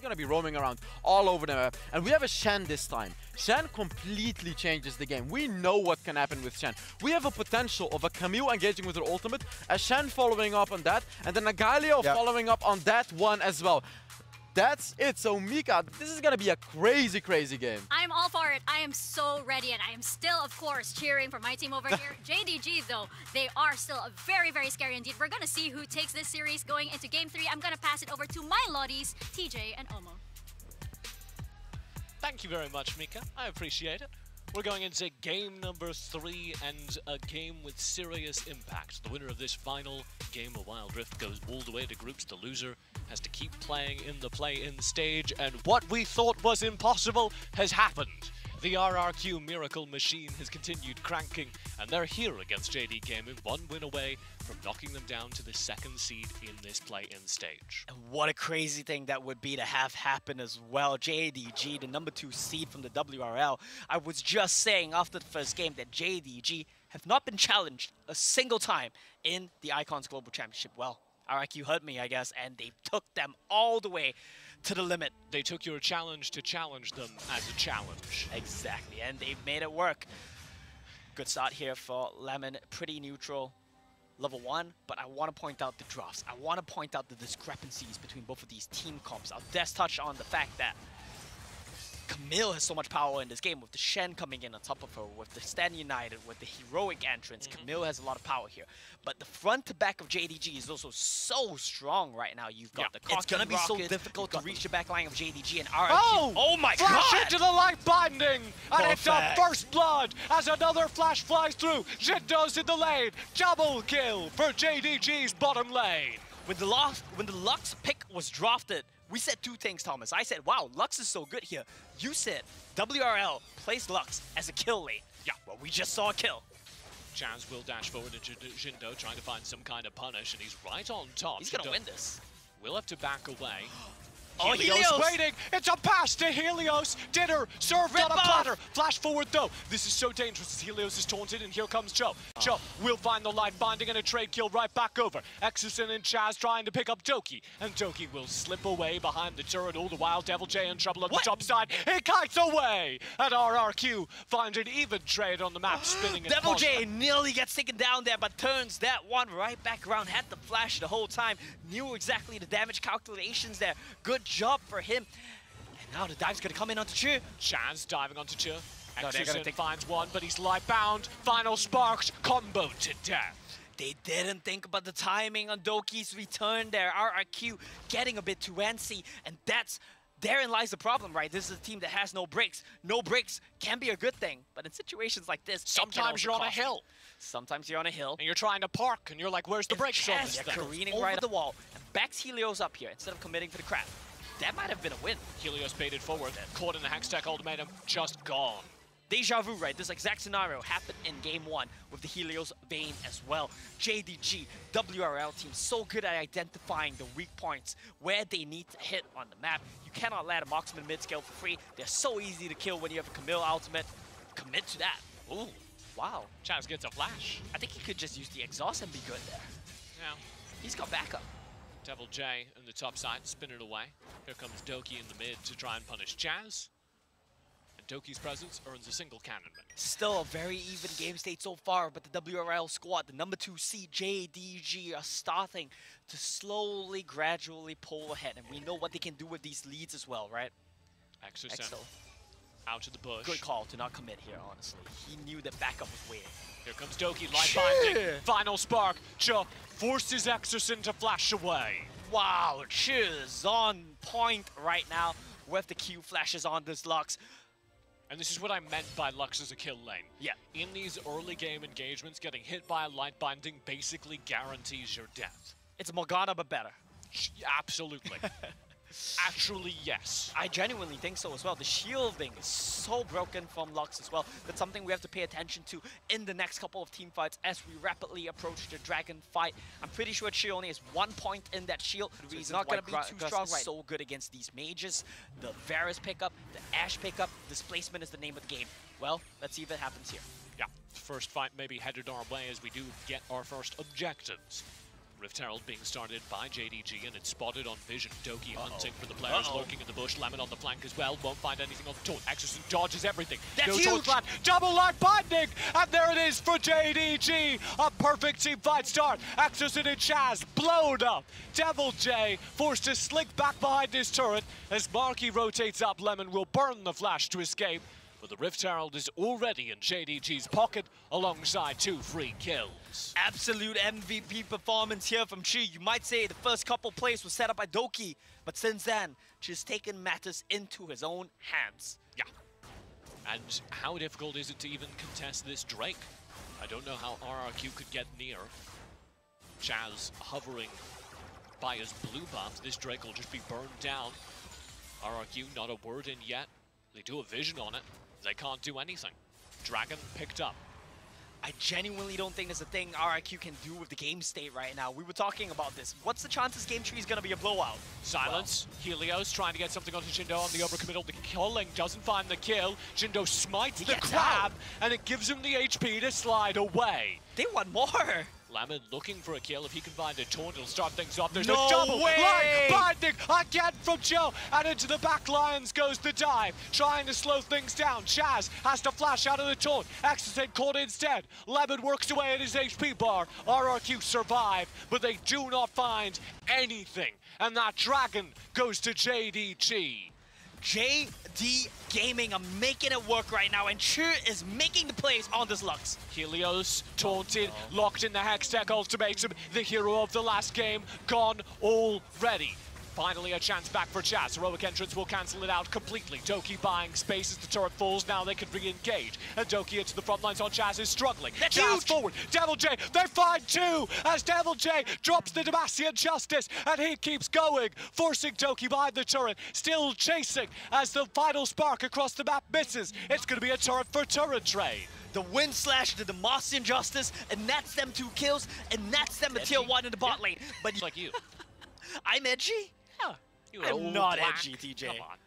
gonna be roaming around all over the map. And we have a Shen this time. Shen completely changes the game. We know what can happen with Shen. We have a potential of a Camille engaging with her ultimate, a Shen following up on that, and then a Galio following up on that one as well. That's it. So Mika, this is gonna be a crazy, crazy game. I'm all for it. I am so ready, and I am still, of course, cheering for my team over here. JDG, though, they are still very, very scary indeed. We're gonna see who takes this series going into Game 3. I'm gonna pass it over to my Lotties, TJ and Omo. Thank you very much, Mika. I appreciate it. We're going into game number 3 and a game with serious impact. The winner of this final game of Wild Rift goes all the way to groups. The loser has to keep playing in the play-in stage, and what we thought was impossible has happened. The RRQ Miracle Machine has continued cranking, and they're here against JD Gaming, one win away from knocking them down to the 2nd seed in this play-in stage. And what a crazy thing that would be to have happen as well. JDG, the number 2 seed from the WRL. I was just saying after the first game that JDG have not been challenged a single time in the Icons Global Championship. Well, RRQ heard me, I guess, and they took them all the way to the limit. They took your challenge to challenge them as a challenge. Exactly, and they made it work. Good start here for Lemon, pretty neutral. Level 1, but I want to point out the drops. I want to point out the discrepancies between both of these team comps. I'll just touch on the fact that Camille has so much power in this game with the Shen coming in on top of her, with the Stand United, with the heroic entrance. Camille has a lot of power here. But the front to back of JDG is also so strong right now. You've got the It's going to be so rocket, difficult to reach the back line of JDG and RRQ. Oh my flash god! into the light binding! And it's a Perfect. first blood as another flash flies through. Jindo's in the lane. Double kill for JDG's bottom lane. When the Lux pick was drafted, we said 2 things, Thomas. I said, wow, Lux is so good here. You said WRL placed Lux as a kill lane. Yeah, well, we just saw a kill. Chaz will dash forward to Jindo, trying to find some kind of punish, and he's right on top. He's gonna win this. We'll have to back away. Oh, Helios waiting! It's a pass to Helios! Dinner served on a platter! Flash forward though! This is so dangerous as Helios is taunted, and here comes Cho. Cho will find the light binding and a trade kill right back over. Exerson and Chaz trying to pick up Doki, and Doki will slip away behind the turret. All the while, Devil J in trouble on the top side. He kites away! And RRQ find an even trade on the map, spinning and Devil J nearly gets taken down there, but turns that one right back around. Had the flash the whole time. Knew exactly the damage calculations there. Good job for him. And now the dive's gonna come in onto Chu. Chaz diving onto Chu. No, Exerson finds one, but he's light bound. Final sparks, combo to death. They didn't think about the timing on Doki's return there. RRQ getting a bit too antsy, and therein lies the problem, right? This is a team that has no breaks. No breaks can be a good thing, but in situations like this, sometimes you're on a hill. Sometimes you're on a hill. And you're trying to park, and you're like, where's the brakes on this thing? Careening right over the wall, and backs Helios up here instead of committing for the crap. That might have been a win. Helios baited forward, caught in the Hextech ultimatum, just gone. Deja vu, right? This exact scenario happened in Game 1 with the Helios Vayne as well. JDG, WRL team, so good at identifying the weak points, where they need to hit on the map. You cannot let a marksman mid-scale for free. They're so easy to kill when you have a Camille ultimate. Commit to that. Ooh, wow. Chaz gets a flash. I think he could just use the exhaust and be good there. Yeah. He's got backup. Devil J on the top side, spin it away. Here comes Doki in the mid to try and punish Chaz. And Doki's presence earns a single cannon minute. Still a very even game state so far, but the WRL squad, the number 2 seed JDG, are starting to slowly, gradually pull ahead. And we know what they can do with these leads as well, right? Exo out to the bush. Good call to not commit here, honestly. He knew that backup was waiting. Here comes Doki, light binding. Final spark. Cho forces Exerson to flash away. Wow, Chiz on point right now with the Q flashes on this Lux. And this is what I meant by Lux as a kill lane. Yeah. In these early game engagements, getting hit by a light binding basically guarantees your death. It's Morgana, but better. Absolutely. Actually, yes. I genuinely think so as well. The shielding is so broken from Lux as well. That's something we have to pay attention to in the next couple of team fights as we rapidly approach the Dragon fight. I'm pretty sure Chi only has 1 point in that shield. So he's not going to be too strong. So good against these mages. The Varus pickup, the Ashe pickup, displacement is the name of the game. Well, let's see if it happens here. Yeah, first fight maybe headed our way as we do get our first objectives. Rift Herald being started by JDG, and it's spotted on vision. Doki hunting for the players, lurking in the bush. Lemon on the flank as well, won't find anything on the taunt. Exorcism dodges everything. That's no huge! flat. Double line binding, and there it is for JDG. A perfect team fight start. Exorcism and Chaz blown up. Devil J forced to slink back behind his turret. As Marky rotates up, Lemon will burn the flash to escape. But the Rift Herald is already in JDG's pocket alongside 2 free kills. Absolute MVP performance here from Chi. You might say the first couple plays were set up by Doki, but since then, Chi's taken matters into his own hands. Yeah. And how difficult is it to even contest this Drake? I don't know how RRQ could get near. Chaz hovering by his blue buff. This Drake will just be burned down. RRQ, not a word in yet. They do a vision on it. They can't do anything. Dragon picked up. I genuinely don't think there's a thing RRQ can do with the game state right now. We were talking about this. What's the chances game 3 is going to be a blowout? Silence. Well. Helios trying to get something onto Jindo on the overcommittal. The killing doesn't find the kill. Jindo smites the crab, and it gives him the HP to slide away. They want more. Lemon looking for a kill. If he can find a taunt, it'll start things off. There's no a double way. line binding again from Joe, and into the back lines goes the dive, trying to slow things down. Chaz has to flash out of the taunt. Exorcism caught instead. Lemon works away at his HP bar. RRQ survive, but they do not find anything, and that dragon goes to JDG. JD Gaming are making it work right now, and Chu is making the plays on this Lux. Helios taunted, locked in the Hextech ultimatum, the hero of the last game, gone already. Finally a chance back for Chaz. Heroic entrance will cancel it out completely. Doki buying space as the turret falls. Now they can re-engage. And Doki into the front lines on Chaz is struggling. That's Chaz huge. forward. Devil J, they find 2 as Devil J drops the Demacian Justice, and he keeps going, forcing Doki behind the turret. Still chasing as the final spark across the map misses. It's going to be a turret for turret trade. The Wind Slash, the Demacian Justice, and that's them 2 kills, and that's them a tier 1 in the bot lane. But It's like you. I'm edgy? Yeah. I'm not edgy, TJ. Come on.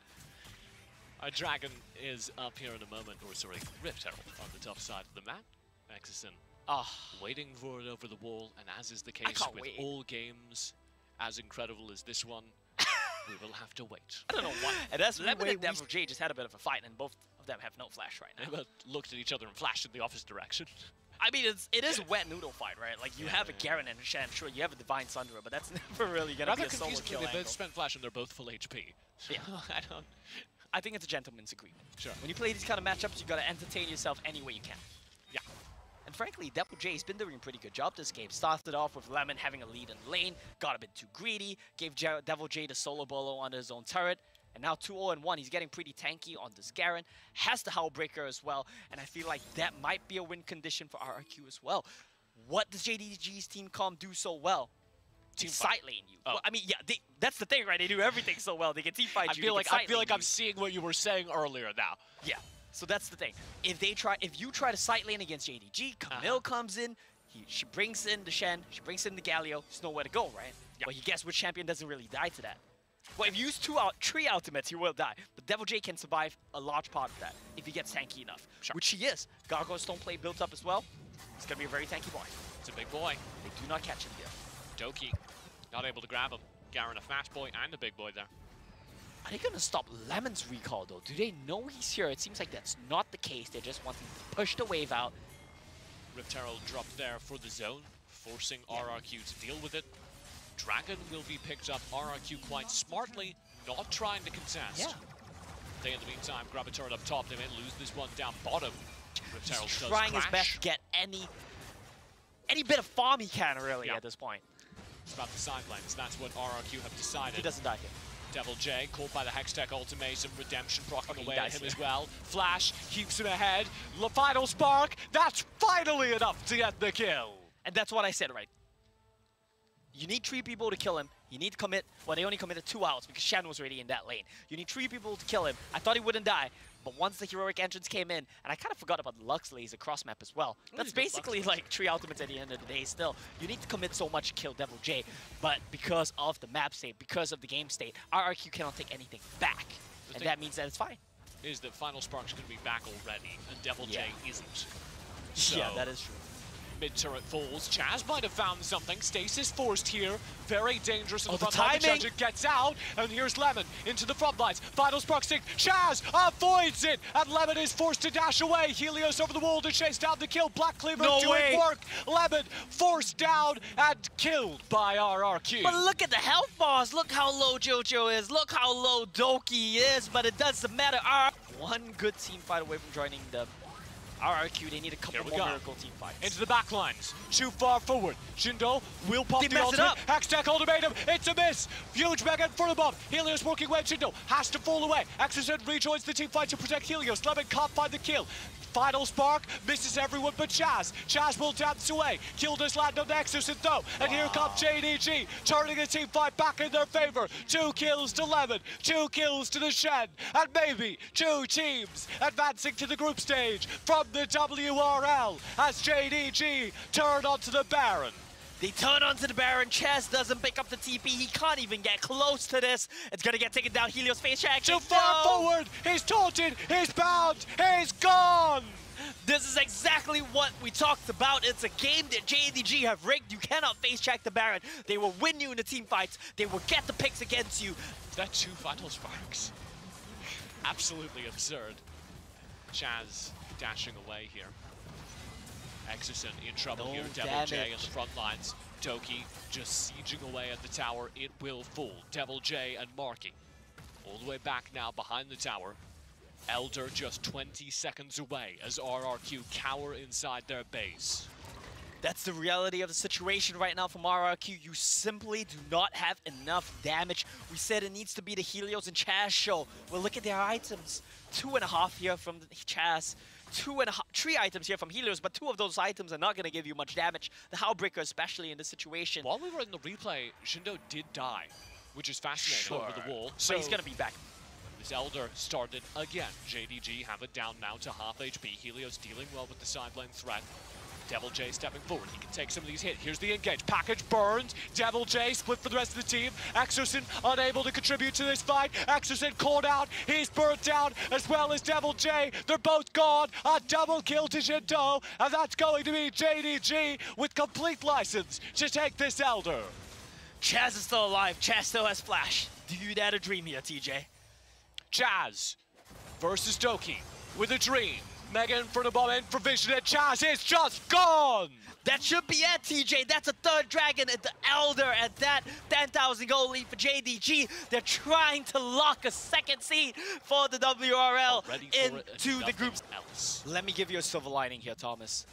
Our dragon is up here in a moment, or sorry, Rift Herald on the top side of the map. Exorcism waiting for it over the wall, and as is the case with all games as incredible as this one, we will have to wait. I don't know why. And that's Lemon and Devil J just had a bit of a fight, and both of them have no flash right now. They both looked at each other and flashed in the opposite direction. I mean, it is a wet noodle fight, right? Like, you have a Garen and a Shan, sure, you have a Divine Sunderer, but that's never really going to be a solo kill They angle. both spent flash and they're both full HP. Yeah. I think it's a gentleman's agreement. Sure. When you play these kind of matchups, you got to entertain yourself any way you can. Yeah. And frankly, Devil J's been doing a pretty good job this game. Started off with Lemon having a lead in lane, got a bit too greedy, gave Devil J the solo bolo under his own turret, and now 2-0-1, he's getting pretty tanky on this Garen, has the Howlbreaker as well, and I feel like that might be a win condition for RRQ as well. What does JDG's team comp do so well? Team side lane you. Oh. Well, I mean, yeah, that's the thing, right? They do everything so well. They can team fight you. I feel like I'm seeing what you were saying earlier now. Yeah. So that's the thing. If you try to side lane against JDG, Camille comes in, she brings in the Shen, she brings in the Galio, there's nowhere to go, right? Yeah. Well, you guess which champion doesn't really die to that? Well, if you use 3 ultimates, he will die. But Devil J can survive a large part of that if he gets tanky enough, which he is. Gargoyle Stone play built up as well. He's going to be a very tanky boy. It's a big boy. They do not catch him here. Doki, not able to grab him. Garen, a fast boy and a big boy there. Are they going to stop Lemon's recall, though? Do they know he's here? It seems like that's not the case. They're just wanting to push the wave out. Rift Herald dropped there for the zone, forcing RRQ to deal with it. Dragon will be picked up. RRQ quite smartly, not trying to contest. Yeah. They, in the meantime, grab a turret up top. They may lose this one down bottom. Rift Herald He's does trying crash. his best to get any bit of farm he can, really, at this point. It's about the side lanes. That's what RRQ have decided. He doesn't die here. Devil J, caught by the Hextech ultimatum, Redemption proccing away at him here as well. Flash keeps him ahead. The final spark, that's finally enough to get the kill. And that's what I said, right? You need 3 people to kill him. You need to commit, well, they only committed 2 outs because Shan was already in that lane. You need 3 people to kill him. I thought he wouldn't die, but once the heroic entrance came in, and I kind of forgot about the Lux laser cross map as well. That's basically like 3 ultimates at the end of the day still. You need to commit so much to kill Devil J, but because of the map state, because of the game state, RRQ cannot take anything back. And that means that it's fine. Is that Final Spark's going to be back already, and Devil J isn't. So, yeah, that is true. Mid-turret falls. Chaz might have found something. Stasis forced here. Very dangerous in the front timing. line. It gets out, and here's Lemon into the front lines. Final spark stick. Chaz avoids it, and Lemon is forced to dash away. Helios over the wall to chase down the kill. Black Cleaver doing work. Lemon forced down and killed by RRQ. But look at the health bars. Look how low JoJo is. Look how low Doki is. But it doesn't matter. One good team fight away from joining the RRQ. They need a couple more miracle team fights. Into the back lines. Too far forward. Shindo will pop the ultimate. Hextech ultimatum. It's a miss. Huge mega in front of him. Helios working with Shindo. Has to fall away. Exorcist rejoins the team fight to protect Helios. Lemon can't find the kill. Final spark misses everyone but Chaz. Chaz will dance away. Kill does land on the Exorcist though. And here comes JDG, turning the team fight back in their favor. 2 kills to Lemon, 2 kills to the Shen, and maybe 2 teams advancing to the group stage from the WRL as JDG turn onto the Baron. They turn onto the Baron. Chaz doesn't pick up the TP. He can't even get close to this. It's gonna get taken down. Helios face check. Too far forward. He's taunted. He's bound. He's gone. This is exactly what we talked about. It's a game that JDG have rigged. You cannot face check the Baron. They will win you in the team fights. They will get the picks against you. That 2 final sparks. Absolutely absurd. Chaz dashing away here. Exorcist in trouble here. Devil J in the front lines. Doki just sieging away at the tower. It will fall. Devil J and Marky all the way back now behind the tower. Elder just 20 seconds away as RRQ cower inside their base. That's the reality of the situation right now from RRQ. You simply do not have enough damage. We said it needs to be the Helios and Chaz show. Well, look at their items. 2.5 here from the Chaz. 3 items here from Helios, but 2 of those items are not going to give you much damage. The Howlbreaker, especially in this situation. While we were in the replay, Shindo did die, which is fascinating over the wall. So he's going to be back. This Elder started again. JDG have it down now to half HP. Helios dealing well with the side lane threat. Devil J stepping forward. He can take some of these hits. Here's the engage. Package burns. Devil J split for the rest of the team. Exorcist unable to contribute to this fight. Exorcist called out. He's burnt down as well as Devil J. They're both gone. A double kill to Shindo. And that's going to be JDG with complete license to take this Elder. Chaz is still alive. Chaz still has flash. Do you dare to dream here, TJ? Chaz versus Doki with a dream. Mega in front of bomb in for Vision, and Chaz is just gone! That should be it, TJ. That's a 3rd dragon at the Elder at that 10,000 gold lead for JDG. They're trying to lock a 2nd seed for the WRL into the groups. Let me give you a silver lining here, Thomas.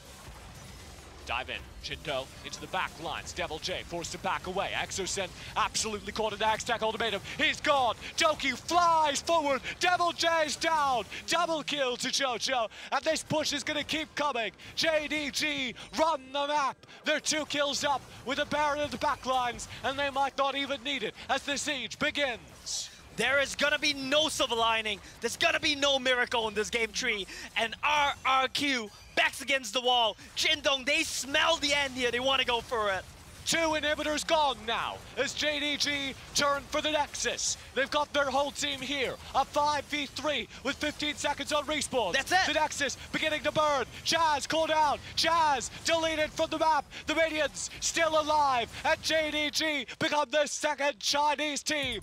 Dive in. Shindo into the back lines. Devil J forced to back away. Exocent absolutely caught an Axe-Tack ultimatum. He's gone. Doki flies forward. Devil J's down. Double kill to JoJo. And this push is going to keep coming. JDG run the map. They're 2 kills up with a Baron in the back lines. And they might not even need it as the siege begins. There is gonna be no silver lining. There's gonna be no miracle in this game tree. And RRQ backs against the wall. Jindong, they smell the end here. They want to go for it. 2 inhibitors gone now as JDG turn for the Nexus. They've got their whole team here. A 5v3 with 15 seconds on respawn. That's it. The Nexus beginning to burn. Chaz called out. Chaz deleted from the map. The Minions still alive. And JDG become the 2nd Chinese team